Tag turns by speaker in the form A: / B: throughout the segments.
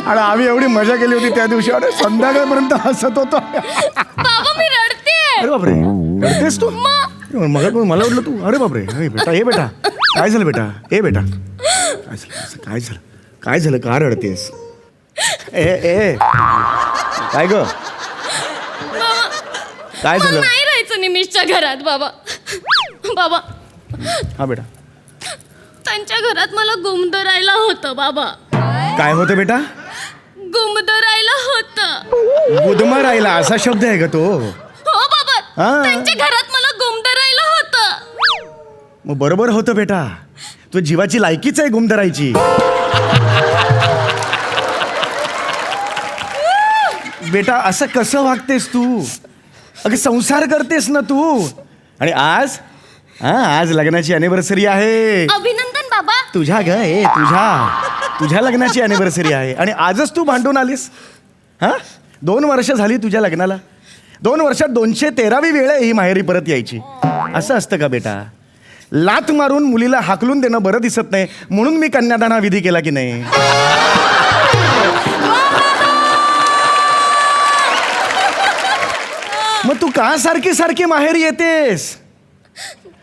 A: आणि आम्ही एवढी मजा केली होती त्या दिवशी. अरे संध्याकाळपर्यंत हसत होतो.
B: बाबा मी रडते.
A: अरे बापरे, रडतेस तू? मग मला वाटलं तू. अरे बापरे, हे बेटा, हे बेटा, काय झालं बेटा? ए बेटा, काय झालं? असं काय झालं? काय झालं? का रडतेस? ए ए काय ग? काय झालं?
B: नाही राहायचं निमिषच्या घरात बाबा. बाबा
A: हा बेटा,
B: त्यांच्या घरात मला गुमदरायला होतं बाबा.
A: काय होतं बेटा?
B: गुमदरायला होतं.
A: गुदमा राहिला असा शब्द आहे का तो?
B: हो बाबा,
A: हा.
B: त्यांच्या घरात मला गुमदरायला होतं.
A: मग बरोबर होतं बेटा. तू जीवाची लायकीच आहे गुमधरायची. बेटा असं कसं वागतेस तू? अगं संसार करतेस ना तू. आणि आज आज लग्नाची अॅनिव्हर्सरी आहे.
B: अभिनंदन बाबा.
A: तुझ्या ग ए तुझ्या लग्नाची अॅनिव्हर्सरी आहे आणि आजच तू भांडून आलीस. 2 वर्ष झाली तुझ्या लग्नाला. 2 वर्षात 213वी वेळ आहे ही माहेरी परत यायची. असं असतं का बेटा? लाथ मारून मुलीला हाकलून देणं बरं दिसत नाही म्हणून मी कन्यादान हा विधी केला की नाही. मग तू का सारखी सारखी माहेरी येतेस?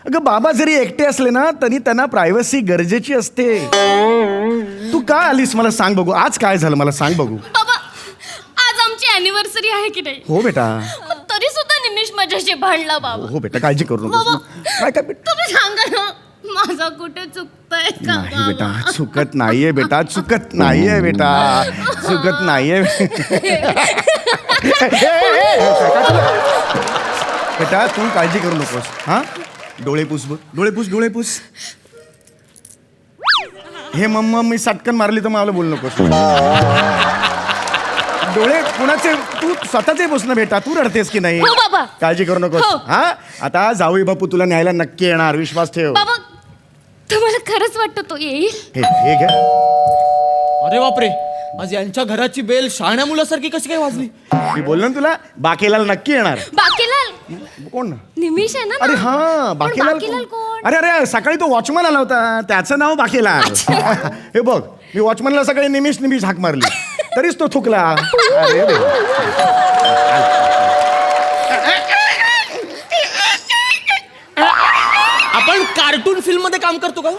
A: अगं बाबा जरी एकटे असले ना तरी त्यांना प्रायव्हसी गरजेची असते. तू का आलीस मला सांग बघू. आज काय झालं मला सांग बघू.
B: बाबा आज आमची अॅनिव्हर्सरी आहे की नाही?
A: हो बेटा.
B: तरी सुद्धा निमिष माझ्याशी भांडला बाबा.
A: हो बेटा, काळजी करू
B: बाबा
A: नको. काय काय बेटा?
B: तुम्ही सांगा ना माझा कुठे चुकतंय का
A: नाही बेटा,
B: बाबा?
A: चुकत नाहीये बेटा, चुकत नाहीये बेटा, चुकत नाहीये बेटा. तू काळजी करू नकोस. हा, डोळे पुस बघ, डोळे पुस, डोळे पुस. हे मम्मा मी सटकन मारली तर मला बोलू नकोस. डोळे कुणाचे? तू स्वतःचे पुस ना बेटा. तू रडतेस की नाही?
B: हो बाबा.
A: काळजी करू नकोस.
B: हो.
A: हा, आता जाऊई बापू तुला न्यायला नक्की येणार, विश्वास ठेव.
B: बाबा तुम्हाला खरंच वाटतं तो येईल?
A: हे घ्या.
C: अरे बापरे, आज यांच्या घराची बेल शहाण्या मुलासारखी कशी काय वाजली?
A: मी बोललो ना तुला, बाकेलाल नक्की येणार.
B: बाकीलाल
A: कोण?
B: निमिष आहे ना?
A: अरे हा,
B: पण
A: बाकेलाल
B: बाकीलाल कोण?
A: अरे अरे, सकाळी तो वॉचमन आला होता, त्याचं नाव बाकेलाल. हे बघ, मी वॉचमनला सकाळी निमिष हाक मारली तरीच तो थुकला. अरे रे.
C: आपण कार्टून फिल्म मध्ये काम करतो का?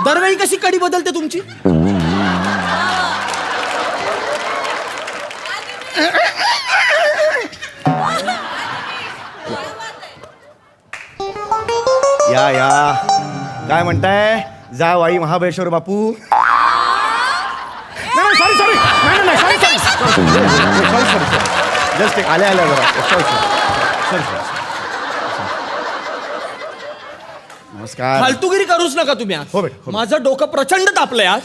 C: दरवेळी कशी कडी बदलते तुमची?
A: या काय म्हणताय जावाई महाबळेश्वर बापू? नाही सॉरी सॉरी, नाही सॉरी जस्ट एक आल्या जरा. सॉरी. नमस्कार.
C: फालतूगिरी करूच नका तुम्ही आज.
A: हो बेटा, हो.
C: माझं डोकं प्रचंड तापलंय आज.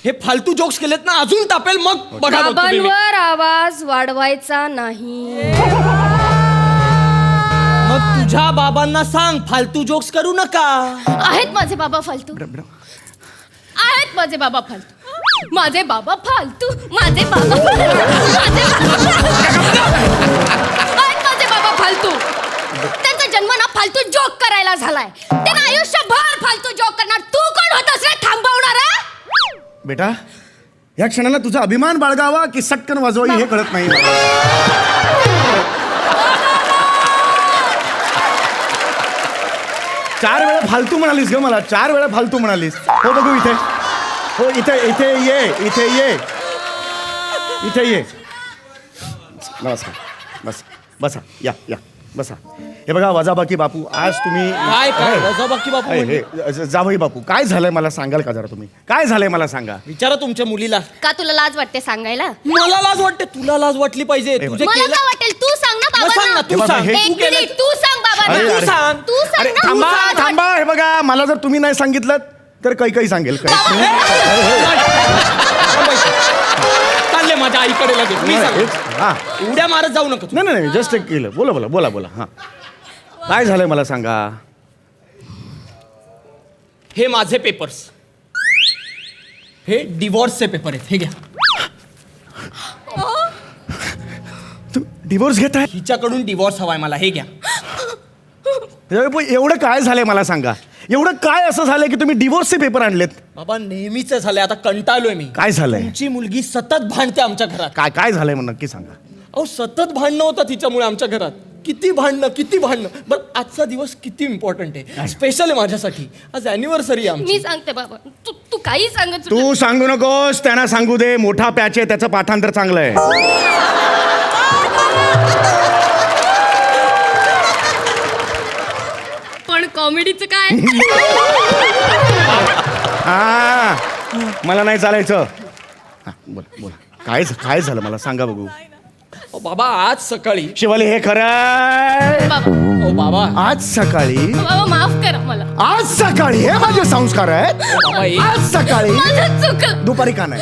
C: हे फालतू जोक्स केलेत ना, अजून तापेल. मग बघा मग तुम्ही.
B: बाबांवर आवाज वाढवायचा नाही.
C: मग तुझ्या बाबांना सांग फालतू जोक्स करू नका.
B: आहेत माझे बाबा फालतू. आहेत माझे बाबा फालतू. माझे बाबा फालतू. माझे बाबा आहेत माझे बाबा फालतू. त्यांचा जन्म ना फालतू जोक करायला झालाय. त्यांना आयुष्यभर फालतू जोक करणार. तू कोण होतास रे थांबवणार?
A: बेटा, या क्षणाला तुझा अभिमान बाळगावा की सटकन वाजवावी हे कळत नाही. 4 वेळा फालतू म्हणालीस ग मला. 4 वेळा फालतू म्हणालीस. हो बघू इथे. हो इथे इथे ये, इथे ये, इथे ये. नमस्कार. बसा या बसा. हे बघा वजाबाकी बापू, आज तुम्ही
C: काय वजाबाकी बापू म्हणजे?
A: जावई बापू, काय झालंय मला सांगाल का जरा तुम्ही? काय झालंय मला सांगा.
C: विचारा तुमच्या मुलीला.
B: का तुला लाज वाटते सांगायला?
C: मला लाज वाटते, तुला लाज वाटली पाहिजे. तुझे
B: मला
C: केलं
B: काय वाटेल? तू सांग ना
C: मग सांग ना,
B: बाबा.
C: तू सांग.
A: हे
B: एक मिनिट, तू सांग बाबा.
A: अरे,
C: तू सांग.
B: तू सांग
A: अरे
B: ना.
A: थांबा
B: तू सांग.
A: थांबा. हे बघा, मला जर तुम्ही नाही सांगितलं तर काही सांगेल.
C: चालले माझ्या आईकडे लगेच. मी सांगेन.
A: हा,
C: उड्या मारत जाऊ नका तू.
A: नाही जस्ट एक केलं. बोला. हा, काय झालंय मला सांगा.
C: हे माझे पेपर्स. हे डिवोर्सचे पेपर आहेत. हे घ्या.
A: तू डिवोर्स घेताय?
C: हिच्याकडून डिवोर्स हवाय मला. हे घ्या.
A: एवढं काय झालंय मला सांगा. एवढं काय असं झालंय की तुम्ही डिवोर्सचे पेपर आणलेत?
C: बाबा नेहमीच झालंय, आता कंटाळलोय मी.
A: काय झालंय?
C: तुमची मुलगी सतत भांडते आमच्या घरात.
A: काय काय झालंय म्हणून नक्की सांगा.
C: अहो सतत भांडणं होतं तिच्यामुळे आमच्या घरात. किती भांडणं. बरं आजचा दिवस किती इम्पॉर्टंट आहे, स्पेशल आहे माझ्यासाठी. आज अॅनिव्हर्सरी आहे
B: मी
C: आमची.
B: सांगते बाबा, तू काही सांगत
A: तू सांगू नकोस, त्यांना सांगू दे. मोठा पॅच आहे, त्याचं पाठांतर चांगलं आहे.
B: पण कॉमेडीचं काय?
A: हा मला नाही चालायचं. हा, बोला बोला. काय काय झालं मला सांगा बघू.
C: अहो, बाबा आज सकाळी.
A: शिवाली हे खरं आहे?
B: बाबा
C: अहो बाबा
A: आज सकाळी
B: बाबा माफ करा मला.
A: आज सकाळी हे माझे संस्कार आहेत.
C: बाबा
A: आज सकाळी
B: माझं चुकलं.
A: दुपारी का नाही,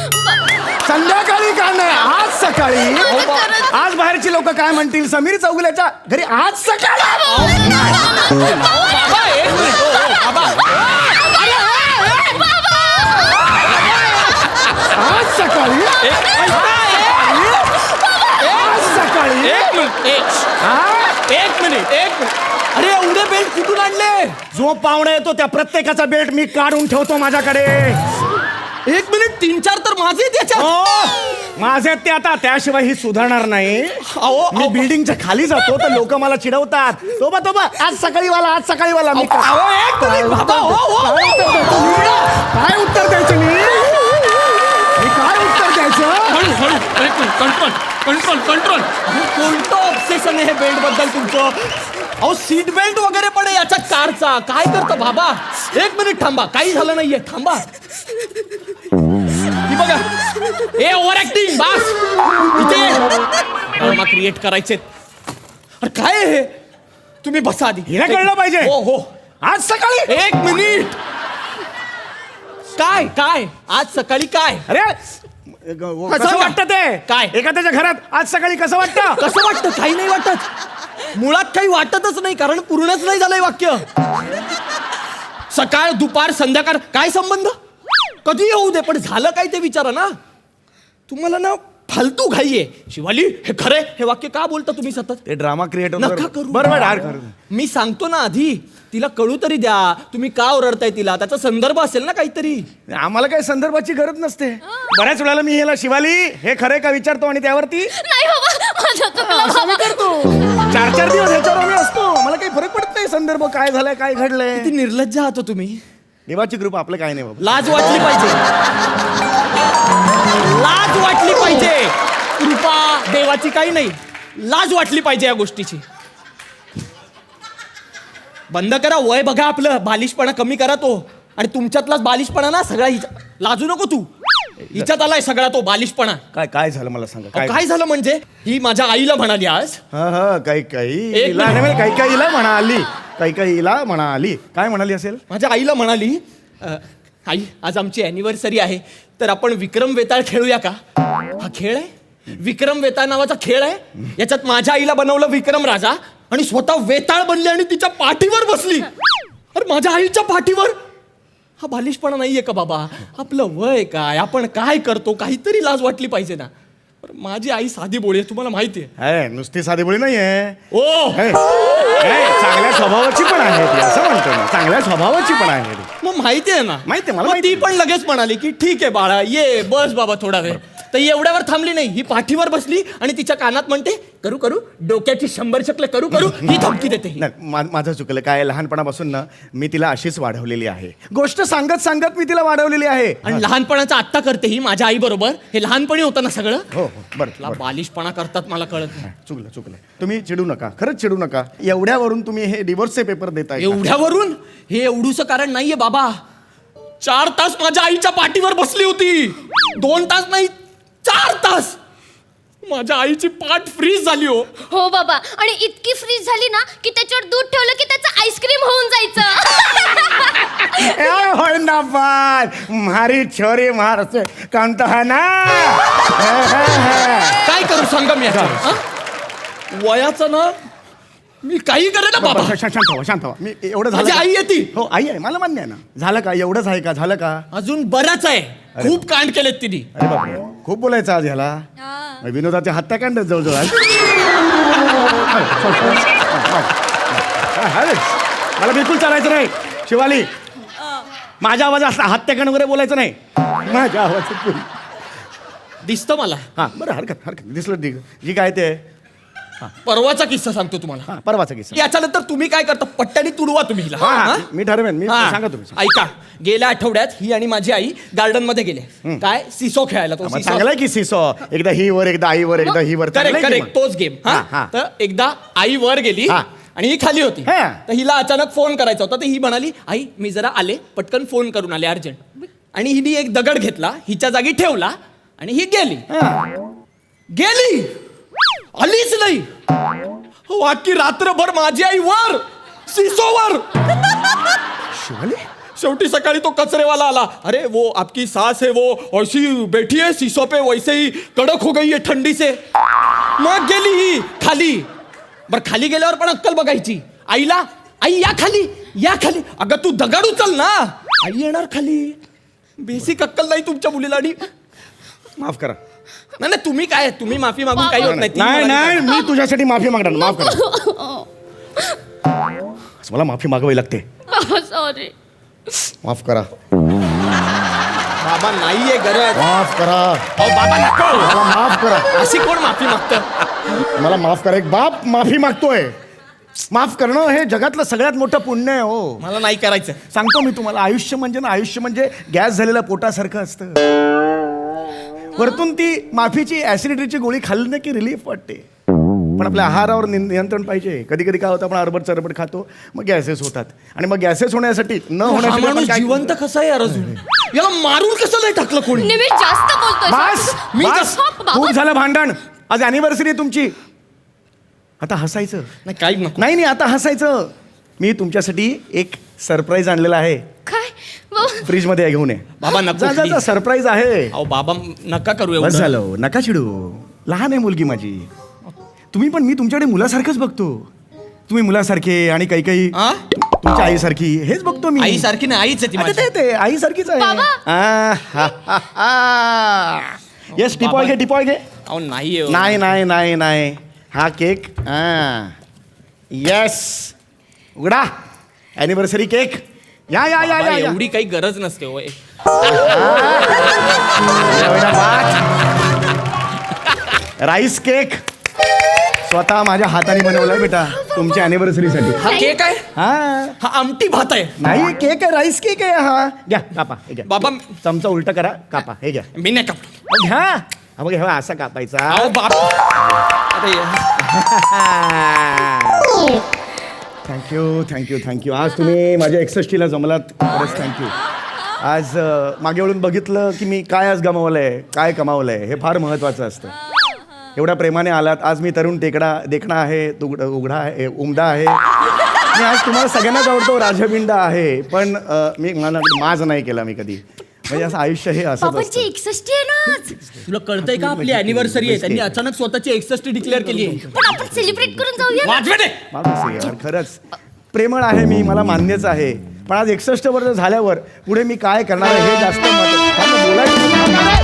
A: संध्याकाळी का नाही, आज सकाळी. आज बाहेरची लोक काय म्हणतील समीर चौगुल्याच्या घरी आज सकाळी.
C: बाबा एक मिनिट. हो, बाबा
A: आज सकाळी आज सकाळी
C: एक मिनिट. अरे एवढे बेल्ट कुठून आणले?
A: जो पाहुणा येतो त्या प्रत्येकाचा बेल्ट मी काढून ठेवतो माझ्याकडे.
C: एक मिनिट, 3-4 तर माझे त्याच्यात.
A: हो, माझे ते आता त्याशिवाय ही सुधारणार नाही.
C: अहो,
A: मी बिल्डिंगच्या खाली जातो तर लोक मला चिडवतात. तोबा आज सकाळी वाला मी
C: अहो, एक मिनिट, बाबा, हो.
A: काय उत्तर द्यायचं मी काय उत्तर द्यायचं?
C: कंट्रोल. कोणतं ऑब्सेशन आहे हे बेल्ट बद्दल तुमचं? अहो सीट बेल्ट वगैरे पण आहे याच्या कारचा. काय करतो बाबा? एक मिनिट थांबा, काही झालं नाहीये, थांबा. ही बघा, ए ओव्हर ऍक्टिंग बास. इथे क्रिएट करायचे. अरे काय आहे हे? तुम्ही बसा आधी.
A: हिला कळलं पाहिजे.
C: हो.
A: आज सकाळी
C: एक मिनिट. काय आज सकाळी काय?
A: अरे कसं वाटतं ते?
C: काय?
A: एखाद्याच्या घरात आज सकाळी कसं वाटतं?
C: कसं वाटतं? काही नाही वाटत. मुळात काही वाटतच नाही, कारण पूर्णच नाही झालंय वाक्य. सकाळ दुपार संध्याकाळ काय संबंध? कधी येऊ दे, पण झालं काय ते विचारा ना. तुम्हाला ना फालतू घाई आहे. शिवाली हे खरंय, हे वाक्य का बोलता तुम्ही सतत?
A: ते ड्रामा क्रिएटर
C: नका करू.
A: बरोबर.
C: मी सांगतो ना आधी, तिला कळू तरी द्या. तुम्ही का ओरडताय तिला? त्याचा संदर्भ असेल ना काहीतरी.
A: आम्हाला काही संदर्भाची गरज नसते. बऱ्याच वेळेला मी ह्याला शिवाली हे खरंय का विचारतो आणि त्यावरती
B: नाही बाबा, माझं चुकलं बाबा.
A: करतो. 4-4 दिवस ह्याच्यावर आम्ही असतो. मला काही फरक पडत नाही संदर्भ काय झालाय काय घडलंय.
C: किती निर्लज्ज आहात हो तुम्ही.
A: देवाची कृपा आपलं काय नाही बाबा.
C: लाज वाटली पाहिजे. लाज वाटली पाहिजे. कृपा देवाची काही नाही, लाज वाटली पाहिजे या गोष्टीची. बंद करा, वय बघा आपलं, बालिशपणा कमी करा तो. आणि तुमच्यातलाच बालिशपणा ना सगळा लाजू नको तू. हिच्यात आलाय सगळा तो बालिशपणा.
A: काय काय झालं मला सांगा.
C: अहो, काय झालं म्हणजे? ही माझ्या आईला म्हणाली आज.
A: हा काही
C: एक
A: हिला नाही, काही हिला म्हणाली. काही हिला म्हणाली. काय म्हणाली असेल?
C: माझ्या आईला म्हणाली, आई आज आमची अॅनिव्हर्सरी आहे, तर आपण विक्रम वेताळ खेळूया का? हा खेळ आहे, विक्रम वेताळ नावाचा खेळ आहे. याच्यात माझ्या आईला बनवलं विक्रम राजा आणि स्वतः वेताळ बनली आणि तिच्या पाठीवर बसली. अरे माझ्या आईच्या पाठीवर. हा बालिशपणा नाहीये का बाबा? आपलं वय काय, आपण काय करतो, काहीतरी लाज वाटली पाहिजे ना. माझी आई साधी बोळी आहे, तुम्हाला माहिती आहे.
A: नुसती साधी बोळी नाहीये.
C: ओ
A: चांगल्या स्वभावाची पण आहे ती, असं म्हणतो मी. चांगल्या स्वभावाची पण आहे ती.
C: मग माहिती आहे ना.
A: माहिती आहे मला,
C: मग
A: माहिती
C: ती पण लगेच म्हणाली की ठीक आहे बाळा, ये बस बाबा थोडा वेळ. तर एवढ्यावर थांबली नाही, ही पाठीवर बसली आणि तिच्या कानात म्हणते करू करू डोक्याची 100 शकले करू करू. ही धमकी देते.
A: नाही, माझं चुकलं. काय लहानपणापासून ना मी तिला अशीच वाढवलेली आहे. गोष्ट सांगत सांगत मी तिला वाढवलेली आहे.
C: आणि लहानपणाचा आत्ता करते ही माझ्या आई बरोबर. हे लहानपणी होतं ना सगळं.
A: हो बरं
C: तुला बालिशपणा करतात मला कळत नाही.
A: चुकलं. तुम्ही चिडू नका, खरंच चिडू नका. एवढ्यावरून तुम्ही हे डिवोर्सचे पेपर देताय का?
C: एवढ्यावरून हे एवढूच कारण नाहीये बाबा. 4 तास माझ्या आईच्या पाठीवर बसली होती. 2 तास नाही, 4 तास. माझ्या आईची पाठ फ्रीज झाली हो.
B: हो बाबा, आणि इतकी फ्रीज झाली ना की त्याच्यावर दूध ठेवलं की त्याचं आईस्क्रीम होऊन जायचं.
A: होय ना पण मारी छोरी मार कांत है ना.
C: काय करू सांगा मी याच्यावर, हा? वयाचं ना मी काही करेन ना बाबा.
A: शांत व्हा. मी एवढं
C: माझी
A: झालं
C: आई
A: का?
C: येते.
A: हो आई आहे, मला मान्य आहे ना. झालं का? एवढंच आहे का? झालं का?
C: अजून बराच आहे. खूप कांड केलेत तिने.
A: अरे बापरे, खूप बोलायचं आज ह्याला. विनोदाचे हत्या कांड जवळजवळ. मला बिलकुल चालायचं नाही शिवाली. माझ्या आवाजात असला हत्याकांड वगैरे बोलायचं नाही. माझ्या आवाजात बोल.
C: दिसतं मला.
A: हा बरं, हरकत दिसलं ठीक. जी काय ते
C: परवाचा किस्सा सांगतो तुम्हाला.
A: हा परवाचा किस्सा.
C: याच्यानंतर तुम्ही काय करता, पट्ट्याने तुडवा तुम्ही हिला.
A: हा
C: हा?
A: मी ठरवेन. मी
C: हा.
A: सांगा तुम्ही.
C: ऐका, गेल्या आठवड्यात ही आणि माझी आई गार्डन मध्ये गेले. काय सिसो खेळायला. तो
A: मग
C: सिसो
A: चांगलाय की सिसो, एकदा ही वर एकदा आई वर एकदा ही वर.
C: करेक्ट
A: चांगलंय की
C: करेक्ट,
A: मग.
C: तोच गेम.
A: हा, हा.
C: तर एकदा आई वर गेली
A: हा.
C: आणि ही खाली होती.
A: हा.
C: तर हिला अचानक फोन करायचा होता. तर ही म्हणाली, आई मी जरा आले, पटकन फोन करून आले अर्जंट. आणि हिने एक दगड घेतला, हिच्या जागी ठेवला आणि ही गेली.
A: हा.
C: गेली, आलीच नाही. वाटकी रात्रभर माझी आई वर सिसोवर.
A: शिवाली?
C: शेवटी सकाळी तो कचरेवाला आला. अरे वो आपकी सास है, वो ऐसी बैठी है सीसो पे, वैसे ही कड़क हो गई है ठंडी से. मग गेली ही खाली. बर खाली गेल्यावर पण अक्कल बघायची. आईला, आई या खाली, या खाली. अगं तू दगड उचल ना. आई येणार खाली. बेसिक अक्कल नाही तुमच्या मुलीला. आणि
A: माफ करा.
C: नाही नाही, तुम्ही काय, तुम्ही माफी मागून काही होत नाही. ती
A: नाही
C: मला
A: नाही, मी तुझ्यासाठी माफी मागणार. माफ करा. मला माफी मागावी लागते.
B: सॉरी.
A: माफ करा.
C: बाबा नाहीये गरज.
A: माफ करा.
C: अहो बाबा नको.
A: मला माफ करा.
C: अशी कोण माफी मागतं.
A: मला माफ करा. एक बाप माफी मागतोय. माफ करणं हे जगातलं सगळ्यात मोठं पुण्य आहे. हो
C: मला नाही करायचं.
A: सांगतो मी तुम्हाला, आयुष्य म्हणजे ना, आयुष्य म्हणजे गॅस झालेल्या पोटासारखं असतं. वरतून ती माफीची ऍसिडिटीची गोळी खाल्ली ना की रिलीफ वाटते. पण आपल्या आहारावर नियंत्रण पाहिजे. कधी कधी काय होतं, आपण अरबट चरबट खातो, मग गॅसेस होतात. आणि मग गॅसेस होण्यासाठी न
C: हा
A: होण्यासाठी
C: माणूस
A: आपण काय
C: जिवंत कसा आहे यार अजून. याला मारून कसं नाही टाकलं कोणी.
B: निमिष जास्त बोलतोय.
A: बस
C: मी
A: बस.
B: कसं- बाबा-
A: खूप झालं भांडण. आज अॅनिव्हर्सरी आहे तुमची. आता हसायचं
C: नाही काही नको.
A: नाही. आता हसायचं. मी तुमच्यासाठी एक सरप्राईज आणलेला आहे.
B: काय
A: फ्रीज मध्ये घेऊन ये.
C: बाबा नको,
A: जा, जा, जा,
C: please.
A: सरप्राईज आहे.
C: अहो बाबा नका करू
A: बस
C: एवढं.
A: झालं, नका चिडू. लहान आहे मुलगी माझी. तुम्ही पण, मी तुमच्याकडे मुलासारखंच बघतो. तुम्ही मुलासारखे आणि काही काही
C: आ?
A: तुमच्या आईसारखी हेच बघतो मी.
C: आई सारखी नाही, आईच आहे ती
A: आता
C: माझी.
A: ते आईसारखीच आहे. येस, टिपॉय घे, टिपॉय घे.
C: अहो नाही आहे.
A: नाही नाही नाही नाही, हा केक. येस, उघडा. Anniversary cake. या या या
C: बाबा,
A: या, या.
C: एवढी काही गरज नसते होय.
A: राईस केक स्वतः माझ्या हाताने बनवलाय बेटा तुमच्या अॅनिव्हर्सरीसाठी.
C: हा केक आहे.
A: हा
C: हा आमटी भात आहे.
A: नाही, केक आहे, राईस केक आहे हा. घ्या कापा, हे घ्या.
C: बाबा
A: चमचा उलट करा, कापा, हे घ्या.
C: मी नाही कापतो.
A: अहो, घ्या. हा बघ, हा असा कापायचा.
C: अहो बाप. अरे
A: थँक्यू थँक्यू थँक्यू. आज तुम्ही माझ्या 61ला जमलात, खरंच थँक्यू. आज मागे वळून बघितलं की मी काय आज गमावलंय, काय कमावलंय, हे फार महत्वाचं असतं. एवढ्या प्रेमाने आलात. आज मी तरुण देखणा आहे, उघडा आहे, उमदा आहे. मी आज तुम्हाला सगळ्यांनाच आवडतो, राजबिंड आहे. पण मी मला माज नाही केला मी कधी. म्हणजे असं आयुष्य हे असंच
B: बाबांची
A: असतं.
B: 61 आहे ना.
C: तुला कळतंय का, आपली अॅनिव्हर्सरी आहे, त्यांनी अचानक स्वतःची 61 डिक्लेअर केली आहे.
B: पण आपण सेलिब्रेट करून जाऊया ना.
C: वाजवे दे.
A: माणूस आहे यार, खरंच प्रेमळ आहे मी, मला मान्यच आहे. पण आज 61 वर्ष झाल्यावर पुढे मी काय करणार आहे हे जास्त बोलायचं.